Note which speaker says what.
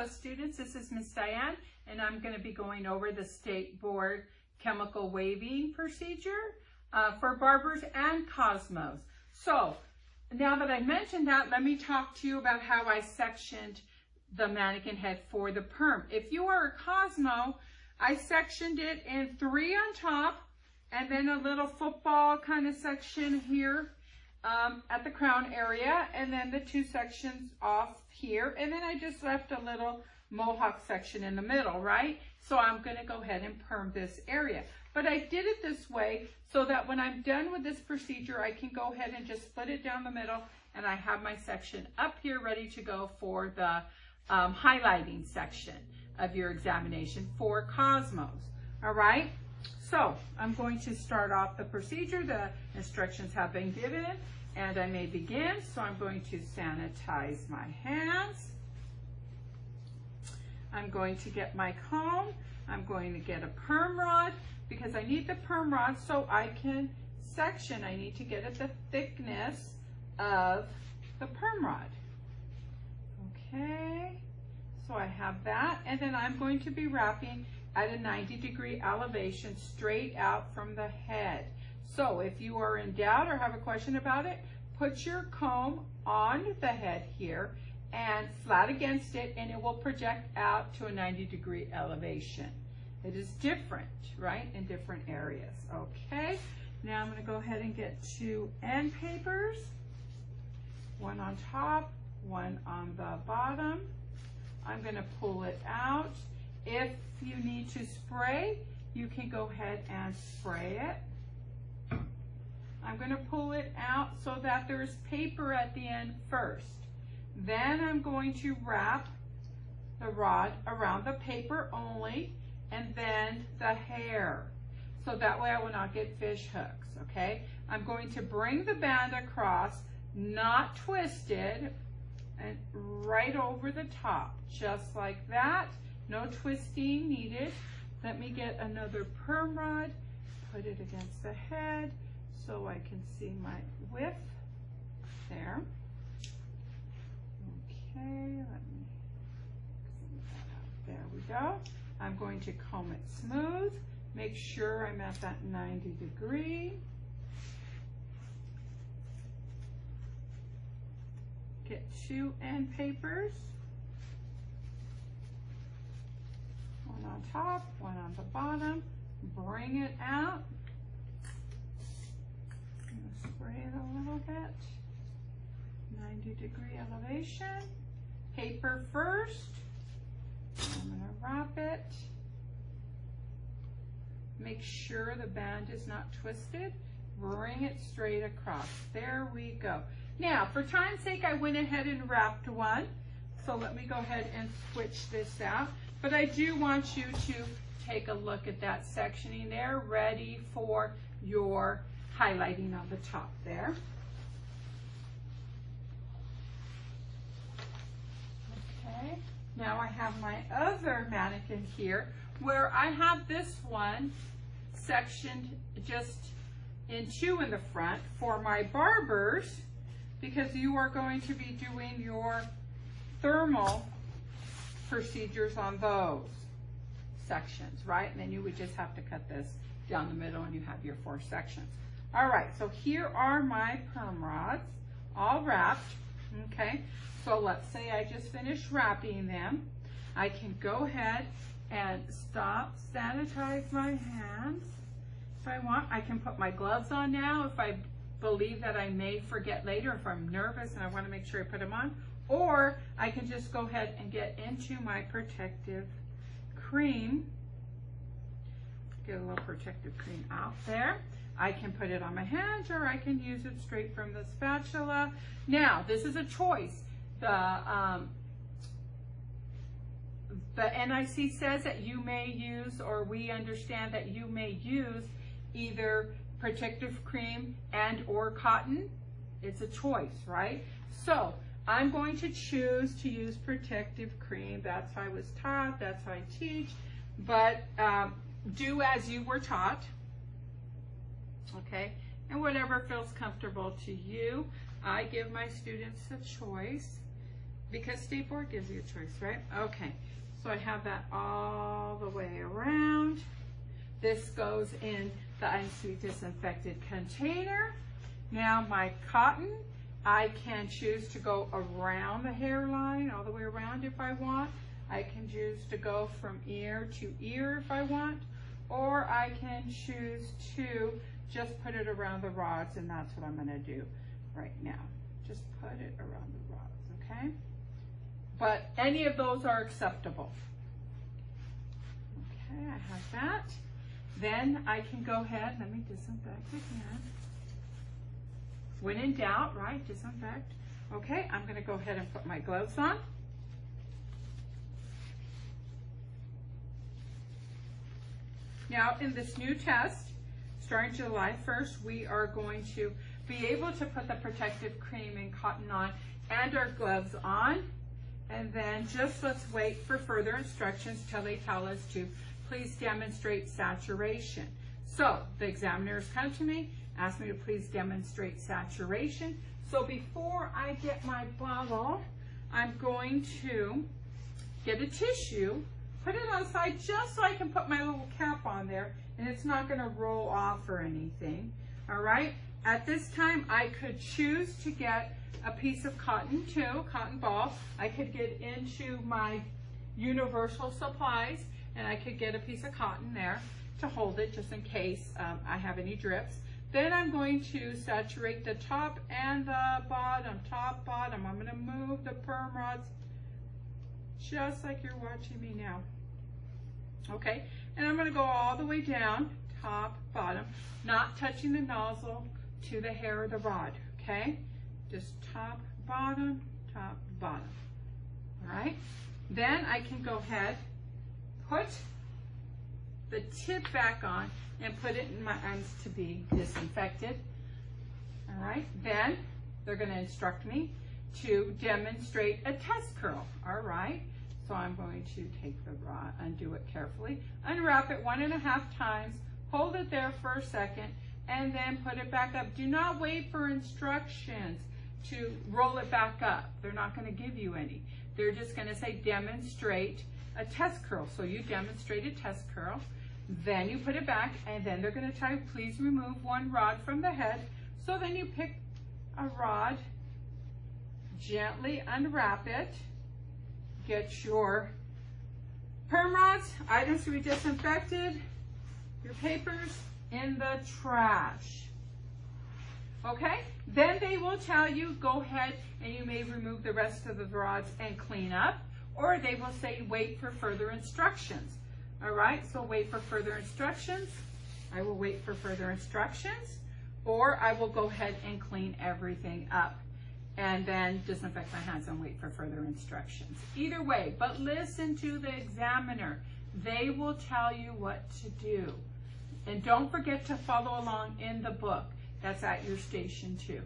Speaker 1: Hello students, this is Miss Diane and I'm going to be going over the State Board chemical waving procedure for barbers and cosmos. So now that I mentioned that, let me talk to you about how I sectioned the mannequin head for the perm. If you are a cosmo, I sectioned it in 3 on top and then a little football kind of section here at the crown area, and then the 2 sections off here, and then I just left a little mohawk section in the middle, right? So I'm going to go ahead and perm this area. But I did it this way so that when I'm done with this procedure, I can go ahead and just split it down the middle, and I have my section up here ready to go for the highlighting section of your examination for cosmos. All right? So I'm going to start off the procedure. The instructions have been given and I may begin. So I'm going to sanitize my hands. I'm going to get my comb. I'm going to get a perm rod because I need the perm rod so I can section. I need to get at the thickness of the perm rod. Okay, so I have that, and then I'm going to be wrapping at a 90-degree elevation straight out from the head. So if you are in doubt or have a question about it, put your comb on the head here and flat against it, and it will project out to a 90-degree elevation. It is different, right, in different areas. Okay, now I'm going to go ahead and get 2 end papers, 1 on top, 1 on the bottom. I'm going to pull it out. If you need to spray, you can go ahead and spray it. I'm going to pull it out so that there's paper at the end first. Then I'm going to wrap the rod around the paper only, and then the hair. So that way I will not get fish hooks, okay? I'm going to bring the band across, not twisted, and right over the top, just like that. No twisting needed. Let me get another perm rod, put it against the head so I can see my width there. Okay, let me clean that out. There we go. I'm going to comb it smooth, make sure I'm at that 90 degree. Get 2 end papers. 1 on top, 1 on the bottom. Bring it out. I'm going to spray it a little bit. 90-degree elevation. Paper first. I'm going to wrap it. Make sure the band is not twisted. Bring it straight across. There we go. Now, for time's sake, I went ahead and wrapped 1. So let me go ahead and switch this out. But I do want you to take a look at that sectioning there, ready for your highlighting on the top there. Okay, now I have my other mannequin here where I have this one sectioned just in 2 in the front for my barbers, because you are going to be doing your thermal procedures on those sections, right? And then you would just have to cut this down the middle and you have your 4 sections. All right, so here are my perm rods, all wrapped, okay? So let's say I just finished wrapping them. I can go ahead and stop, sanitize my hands if I want. I can put my gloves on now if I believe that I may forget later, if I'm nervous and I want to make sure I put them on. Or I can just go ahead and get into my protective cream. Get a little protective cream out there. I can put it on my hands or I can use it straight from the spatula. Now, this is a choice. The NIC says that you may use, or we understand that you may use either protective cream and or cotton. It's a choice, right? So I'm going to choose to use protective cream. That's how I was taught, that's how I teach, but do as you were taught, okay? And whatever feels comfortable to you. I give my students a choice. Because state board gives you a choice, right? Okay, so I have that all the way around. This goes in the unsweet disinfected container. Now my cotton, I can choose to go around the hairline, all the way around if I want. I can choose to go from ear to ear if I want, or I can choose to just put it around the rods, and that's what I'm going to do right now. Just put it around the rods, okay? But any of those are acceptable. Okay, I have that. Then I can go ahead, let me disinfect again. When in doubt, right, disinfect. Okay, I'm going to go ahead and put my gloves on. Now, in this new test, starting July 1st, we are going to be able to put the protective cream and cotton on and our gloves on. And then just let's wait for further instructions till they tell us to please demonstrate saturation. So the examiners come to me, ask me to please demonstrate saturation. So before I get my bottle, I'm going to get a tissue, put it on the side just so I can put my little cap on there and it's not going to roll off or anything. All right. At this time, I could choose to get a piece of cotton too, cotton ball. I could get into my universal supplies and I could get a piece of cotton there to hold it just in case I have any drips. Then I'm going to saturate the top and the bottom, top, bottom. I'm going to move the perm rods just like you're watching me now. Okay, and I'm going to go all the way down, top, bottom, not touching the nozzle to the hair of the rod, okay? Just top, bottom, all right? Then I can go ahead, put the tip back on and put it in my arms to be disinfected, all right? Then they're going to instruct me to demonstrate a test curl, all right? So I'm going to take the rod, undo it carefully, unwrap it 1.5 times, hold it there for a second, and then put it back up. Do not wait for instructions to roll it back up. They're not going to give you any. They're just going to say demonstrate a test curl. So you demonstrate a test curl, then you put it back, and then they're going to tell you, please remove one rod from the head. So then you pick a rod, gently unwrap it, get your perm rods, items to be disinfected, your papers in the trash. Okay, then they will tell you go ahead and you may remove the rest of the rods and clean up, or they will say wait for further instructions. All right, so wait for further instructions. I will wait for further instructions, or I will go ahead and clean everything up and then disinfect my hands and wait for further instructions. Either way, but listen to the examiner. They will tell you what to do. And don't forget to follow along in the book. That's at your station too.